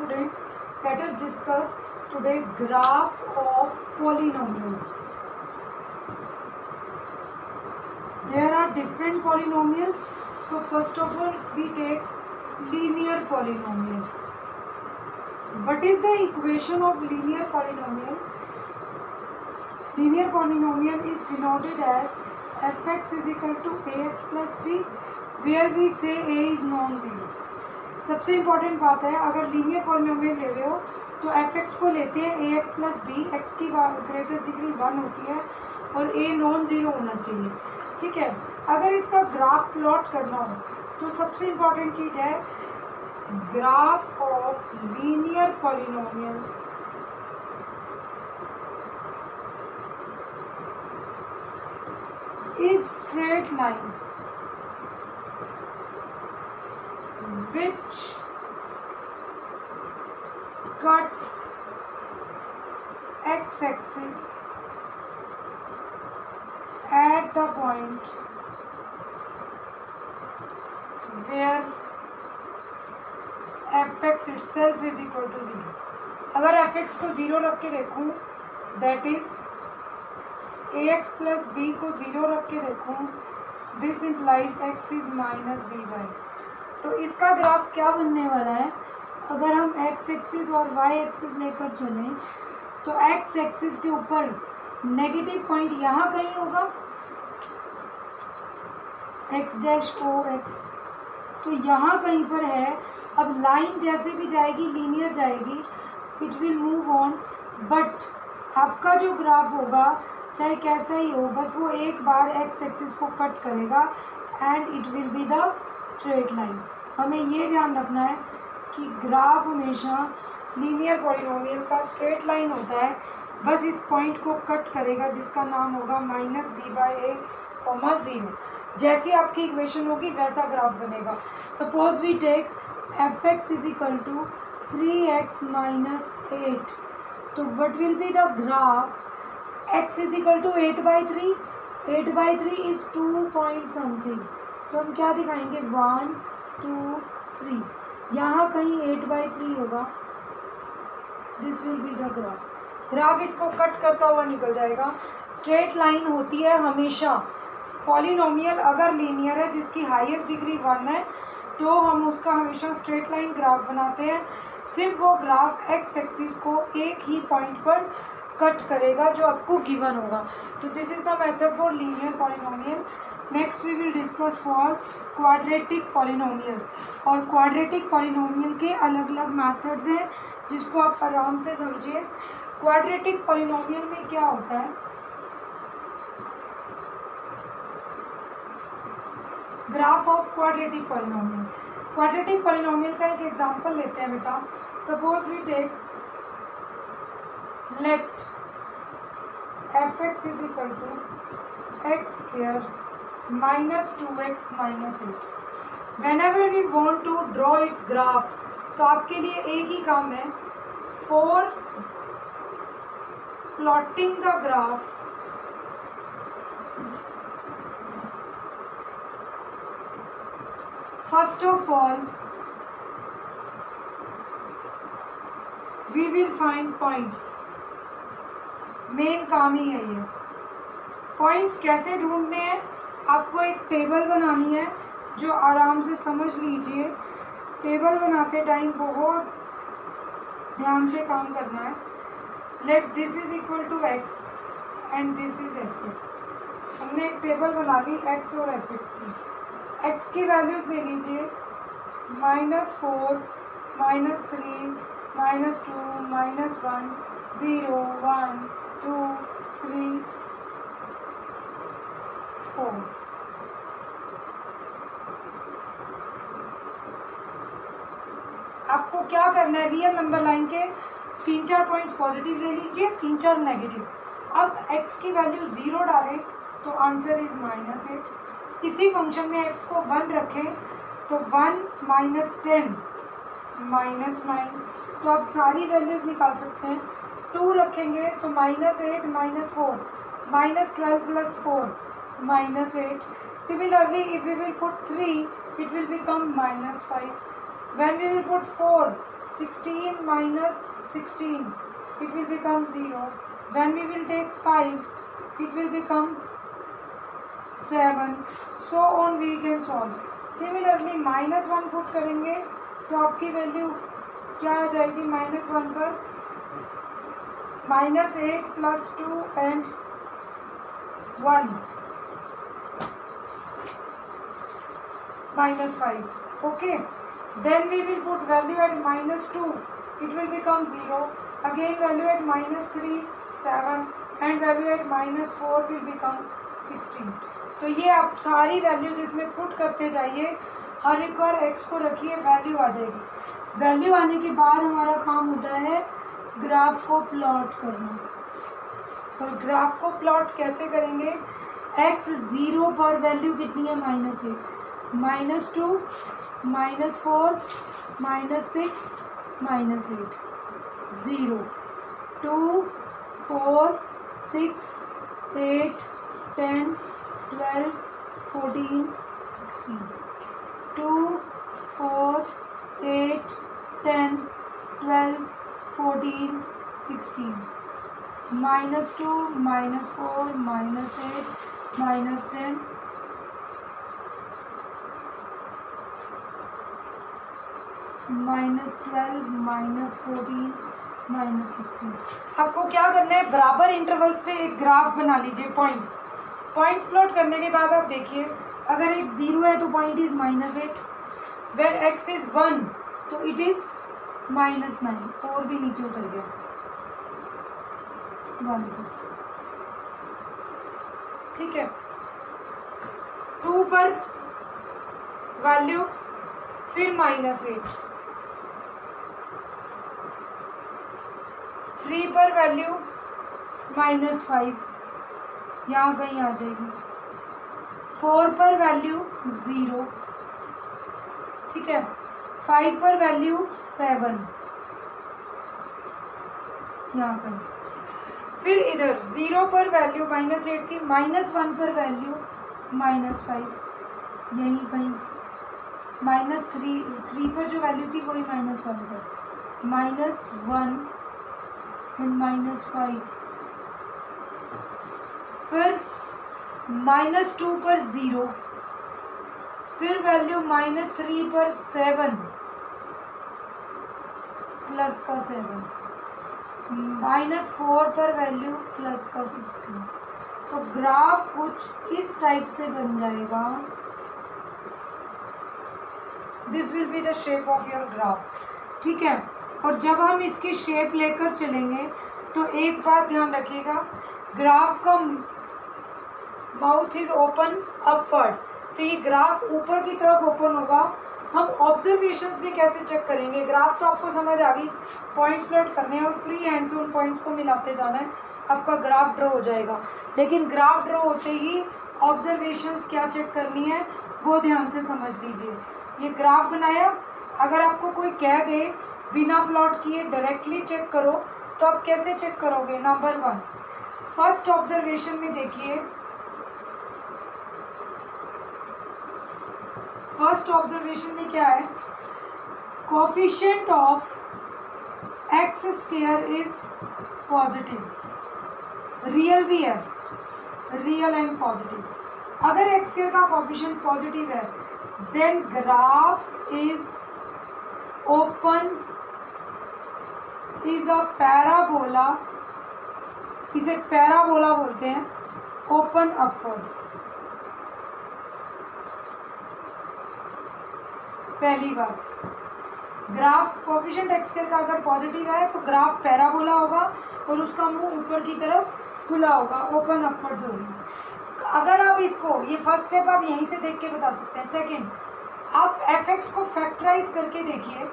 students, let us discuss today graph of polynomials. There are different polynomials. So first of all we take linear polynomial. What is the equation of linear polynomial? Linear polynomial is denoted as fx is equal to ax plus b, where we say a is non-zero. सबसे important बात है, अगर linear polynomial ले रहे हो तो fx को लेते हैं ax प्लस बी, x की ग्रेटेस्ट डिग्री 1 होती है और a नॉन ज़ीरो होना चाहिए. ठीक है. अगर इसका ग्राफ प्लॉट करना हो तो सबसे इम्पॉर्टेंट चीज़ है graph of linear polynomial. is straight line which cuts x-axis at the point where fx itself is equal to 0. अगर fx को 0 रख के देखूँ, that is ax plus B को 0 रख के देखूँ, this implies x is minus B by. तो इसका ग्राफ क्या बनने वाला है? अगर हम x एक्सिस और y एक्सिस लेकर चलें तो x एक्सिस के ऊपर नेगेटिव पॉइंट यहाँ कहीं होगा, x डैश ओ x, तो यहाँ कहीं पर है. अब लाइन जैसे भी जाएगी लीनियर जाएगी, it will move on, but आपका जो ग्राफ होगा चाहे कैसा ही हो, बस वो एक बार एक्स एक्सिस को कट करेगा and it will be the straight line. हमें ये ध्यान रखना है कि ग्राफ हमेशा लीनियर पॉलिनोमियल का स्ट्रेट लाइन होता है, बस इस पॉइंट को कट करेगा जिसका नाम होगा minus B by A comma 0. जैसी आपकी इक्वेशन होगी वैसा ग्राफ बनेगा. Suppose we take F X is equal to 3x minus 8, तो what will be the graph? x is equal to 8/3, 8/3 is 2 point something, तो हम क्या दिखाएंगे 1 2 3, यहाँ कहीं 8/3 होगा. This will be the graph. Graph इसको कट करता हुआ निकल जाएगा. स्ट्रेट लाइन होती है हमेशा. पॉलिनोमियल अगर लीनियर है जिसकी हाईएस्ट डिग्री 1 है तो हम उसका हमेशा स्ट्रेट लाइन ग्राफ बनाते हैं. सिर्फ वो ग्राफ एक्स एक्सिस को एक ही पॉइंट पर कट करेगा जो आपको गिवन होगा. तो this is the method for linear polynomial. Next we will discuss for quadratic polynomials. और क्वाड्रेटिक पॉलिनोमियल के अलग अलग मेथड्स हैं जिसको आप आराम से समझिए. क्वाड्रेटिक पॉलिनोमियल में क्या होता है? Graph of quadratic polynomial. Quadratic polynomial का एक एग्जांपल लेते हैं बेटा. Suppose we take let fx is equal to x square minus 2x minus 8. Whenever we want to draw its graph, तो आपके लिए एक ही काम है, for plotting the graph first of all we will find points. Main काम ही है ये. Points कैसे ढूंढने हैं? आपको एक टेबल बनानी है जो आराम से समझ लीजिए. टेबल बनाते टाइम बहुत ध्यान से काम करना है. Let this is equal to X and this is F X. हमने एक टेबल बना ली एक्स और एफ एक्स की. एक्स की वैल्यूज़ ले लीजिए -4 -3 -2 -1 0 1 2 3 4. आपको क्या करना है? रियल नंबर लाइन के 3-4 पॉइंट्स पॉजिटिव ले लीजिए, 3-4 नेगेटिव. अब x की वैल्यू 0 डालें तो आंसर इज -8. इसी फंक्शन में x को 1 रखें तो 1 -10 -9. तो आप सारी वैल्यूज़ निकाल सकते हैं. 2 रखेंगे तो -8 -4 -12 + 4 -8. Similarly, if we will put 3, it will become -5. When we will put 4, 16 minus 16, it will become 0. When we will take 5, it will become 7. So on we can solve. Similarly -1 put करेंगे तो आपकी value क्या आ जाएगी? -1 पर -8 + 2 and 1 -5. Okay, then we will put value at -2, it will become 0. Again value at -3 7 and value at -4 will become 16. तो ये आप सारी वैल्यूज इसमें पुट करते जाइए, हर एक बार x को रखिए, वैल्यू आ जाएगी। वैल्यू आने के बाद हमारा काम होता है ग्राफ को प्लॉट करना। और ग्राफ को प्लॉट कैसे करेंगे? x 0 पर वैल्यू कितनी है? -8, -2 -4 -6 -8, 0 2 4 6 8 10 12 14 16 2 4 8 10 12 14 16 -2 -4 -8 -10 -12 -14 -16। आपको क्या करना है? बराबर इंटरवल्स पे एक ग्राफ बना लीजिए। पॉइंट्स प्लॉट करने के बाद आप देखिए, अगर x 0 है तो point is -8, when x is 1 तो इट इज -9, और भी नीचे उतर गया 1 को। ठीक है, 2 पर वैल्यू, फिर -8, 3 पर वैल्यू -5, यहाँ कहीं आ जाएगी, 4 पर वैल्यू 0, ठीक है, 5 पर वैल्यू 7, यहाँ कहीं, फिर इधर 0 पर वैल्यू -8 थी, -1 पर वैल्यू -5, यहीं कहीं, -3 पर जो वैल्यू थी वही -1 पर, -1 एंड -5, फिर -2 पर 0, फिर वैल्यू -3 पर 7 प्लस का 7, -4 पर वैल्यू प्लस का 16। तो ग्राफ कुछ इस टाइप से बन जाएगा। This will be the shape of your graph. ठीक है, और जब हम इसकी शेप लेकर चलेंगे तो एक बात ध्यान रखिएगा, ग्राफ का माउथ इज ओपन अपवर्ड्स, तो ये ग्राफ ऊपर की तरफ ओपन होगा। हम ऑब्जर्वेशंस भी कैसे चेक करेंगे? ग्राफ तो आपको समझ आ गई, पॉइंट्स प्लॉट करने हैं और फ्री हैंड से उन पॉइंट्स को मिलाते जाना है, आपका ग्राफ ड्रॉ हो जाएगा। लेकिन ग्राफ ड्रॉ होते ही ऑब्जर्वेशंस क्या चेक करनी है वो ध्यान से समझ लीजिए। ये ग्राफ बनाया, अगर आपको कोई कह दे बिना प्लॉट किए डायरेक्टली चेक करो, तो आप कैसे चेक करोगे? नंबर 1, फर्स्ट ऑब्जर्वेशन में देखिए, फर्स्ट ऑब्जर्वेशन में क्या है? Coefficient of X square is positive, real भी है, रियल एंड पॉजिटिव। अगर एक्स स्क्वायर का कोफिशिएंट पॉजिटिव है, then graph is open, is a parabola, इसे पैराबोला बोलते हैं, ओपन अपवर्ड्स। पहली बात, ग्राफ कोफिशिएंट एक्स का अगर पॉजिटिव है तो ग्राफ पैराबोला होगा और उसका मुंह ऊपर की तरफ खुला होगा, ओपन अपवर्ड्स होगी। अगर आप इसको, ये फर्स्ट स्टेप आप यहीं से देख के बता सकते हैं। सेकंड, आप एफ एक्स को फैक्टराइज करके देखिए।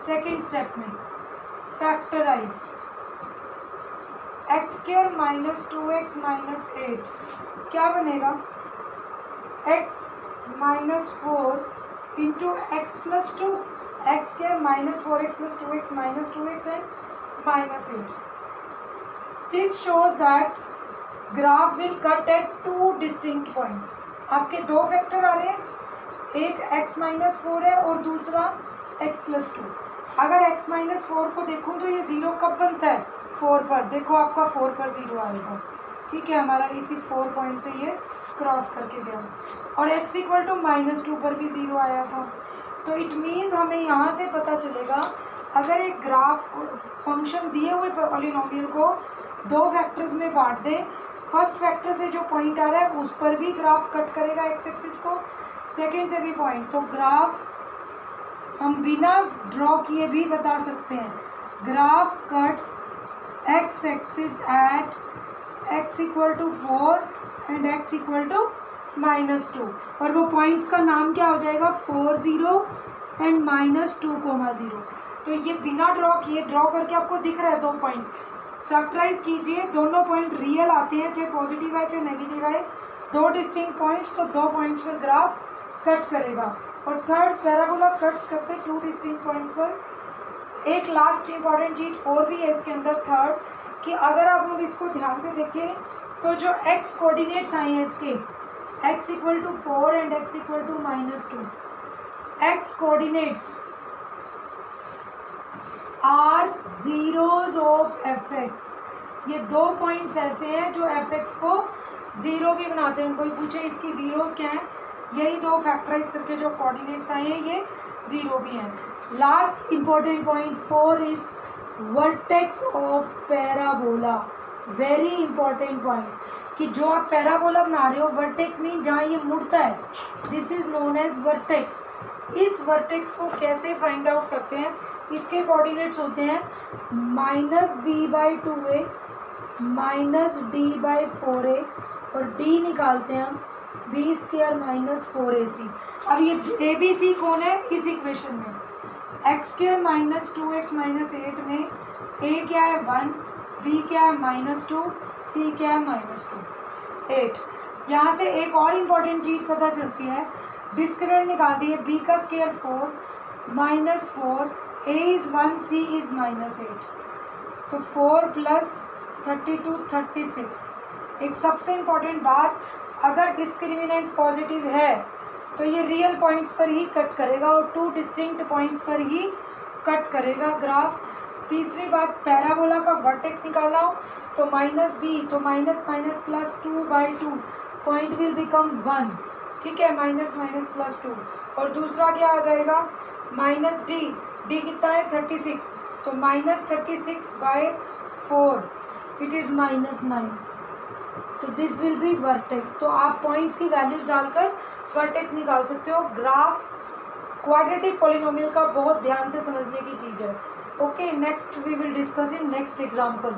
सेकंड स्टेप में factorize X square minus 2x minus 8 क्या बनेगा? x minus 4 into X plus 2, X square minus 4x plus 2x minus 2x and minus 8। This shows that graph will cut at 2 distinct points. आपके दो factor आ रहे हैं, एक x minus 4 है और दूसरा x प्लस 2। अगर x माइनस 4 को देखूँ तो ये 0 कब बनता है, 4 पर। देखो आपका 4 पर 0 आएगा, ठीक है, हमारा इसी 4 पॉइंट से ये क्रॉस करके गया। और x इक्वल टू -2 पर भी 0 आया था। तो इट मीन्स हमें यहाँ से पता चलेगा अगर एक ग्राफ फंक्शन दिए हुए पॉलिनोमियल को दो फैक्टर्स में बांट दें, फर्स्ट फैक्टर से जो पॉइंट आ रहा है उस पर भी ग्राफ कट करेगा एक्स एक्सिस को, सेकेंड से भी पॉइंट, तो ग्राफ हम बिना ड्रॉ किए भी बता सकते हैं। Graph cuts X axis at X equal to 4 and X equal to -2, और वो पॉइंट्स का नाम क्या हो जाएगा, 4 0 एंड -2,0। तो ये बिना ड्रॉ किए, ड्रॉ करके आपको दिख रहा है दो पॉइंट्स, फैक्टराइज कीजिए, दोनों पॉइंट रियल आते हैं, चाहे पॉजिटिव है चाहे नेगेटिव है, दो डिस्टिंक्ट पॉइंट्स, तो दो पॉइंट्स पर ग्राफ कट करेगा। और थर्ड, पैराबोला कट्स करते टू डिस्टिंक्ट पॉइंट्स पर। एक लास्ट इंपॉर्टेंट चीज़ और भी है इसके अंदर, थर्ड, कि अगर आप लोग इसको ध्यान से देखें तो जो एक्स कोऑर्डिनेट्स आए हैं इसके, x equal to 4 and x equal to -2, X coordinates are zeros of F X. ये दो पॉइंट्स ऐसे हैं जो एफ एक्स को ज़ीरो भी बनाते हैं। कोई पूछे इसकी ज़ीरोज़ क्या हैं, यही दो फैक्टराइज करके जो कोऑर्डिनेट्स आए हैं ये ज़ीरो भी हैं। Last important point 4 is vertex of parabola. Very important point, कि जो आप पैराबोला बना रहे हो, वर्टेक्स मीन जहाँ ये मुड़ता है, this is known as vertex. इस वर्टेक्स को कैसे फाइंड आउट करते हैं, इसके कोऑर्डिनेट्स होते हैं -b/2a -d/4a, और d निकालते हैं हम b² - 4ac। अब ये a b c कौन है इस इक्वेशन में, x² - 2x - 8 में a क्या है 1, b क्या है -2, c क्या है -2, 8। यहाँ से एक और इम्पॉर्टेंट चीज़ पता चलती है, डिस्क्रिमिनेंट निकाल दिए, b का square 4 -4, a is 1, c is -8, तो 4 + 32 36। एक सबसे इम्पॉर्टेंट बात, अगर डिस्क्रिमिनेंट पॉजिटिव है तो ये रियल पॉइंट्स पर ही कट करेगा और टू डिस्टिंक्ट पॉइंट्स पर ही कट करेगा ग्राफ। तीसरी बात, पैराबोला का वर्टेक्स निकाला हो तो -b, तो -2/2 पॉइंट विल बिकम 1, ठीक है, -+2। और दूसरा क्या आ जाएगा, -d कितना है 36, तो -36/4 इट इज़ -9, तो दिस विल बी वर्टेक्स। तो आप पॉइंट्स की वैल्यूज डालकर वर्टेक्स निकाल सकते हो। ग्राफ क्वाड्रेटिक पॉलिनोमियल का बहुत ध्यान से समझने की चीज़ है। Okay, next we will discuss in next example.